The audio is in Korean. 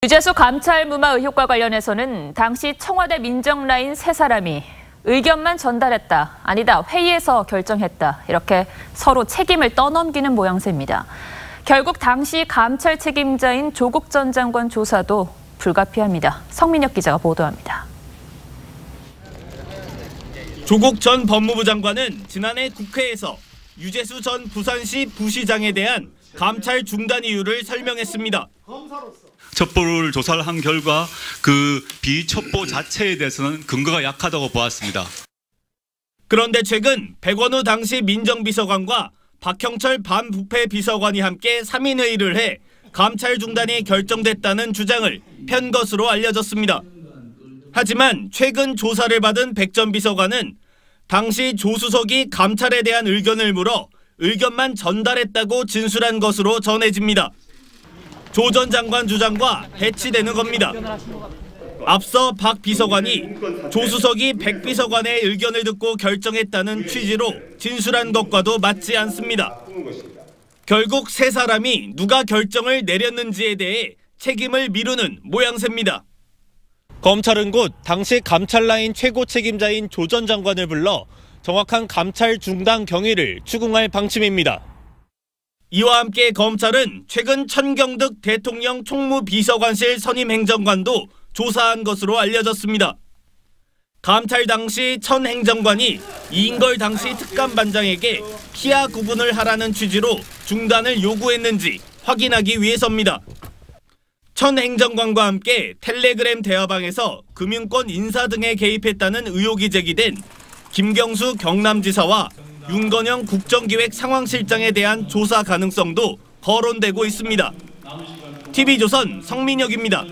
유재수 감찰 무마 의혹과 관련해서는 당시 청와대 민정라인 3사람이 의견만 전달했다, 아니다, 회의에서 결정했다, 이렇게 서로 책임을 떠넘기는 모양새입니다. 결국 당시 감찰 책임자인 조국 전 장관 조사도 불가피합니다. 성민혁 기자가 보도합니다. 조국 전 법무부 장관은 지난해 국회에서 유재수 전 부산시 부시장에 대한 감찰 중단 이유를 설명했습니다. 첩보를 조사를 한 결과 그 비첩보 자체에 대해서는 근거가 약하다고 보았습니다. 그런데 최근 백원우 당시 민정비서관과 박형철 반부패 비서관이 함께 3인 회의를 해 감찰 중단이 결정됐다는 주장을 편 것으로 알려졌습니다. 하지만 최근 조사를 받은 백 전 비서관은 당시 조 수석이 감찰에 대한 의견을 물어 의견만 전달했다고 진술한 것으로 전해집니다. 조 전 장관 주장과 배치되는 겁니다. 앞서 박 비서관이 조 수석이 백 비서관의 의견을 듣고 결정했다는 취지로 진술한 것과도 맞지 않습니다. 결국 3사람이 누가 결정을 내렸는지에 대해 책임을 미루는 모양새입니다. 검찰은 곧 당시 감찰라인 최고 책임자인 조 전 장관을 불러 정확한 감찰 중단 경위를 추궁할 방침입니다. 이와 함께 검찰은 최근 천경득 대통령 총무비서관실 선임 행정관도 조사한 것으로 알려졌습니다. 감찰 당시 천 행정관이 이인걸 당시 특감반장에게 키아 구분을 하라는 취지로 중단을 요구했는지 확인하기 위해서입니다. 천 행정관과 함께 텔레그램 대화방에서 금융권 인사 등에 개입했다는 의혹이 제기된 김경수 경남지사와 윤건영 국정기획 상황실장에 대한 조사 가능성도 거론되고 있습니다. TV조선 성민혁입니다.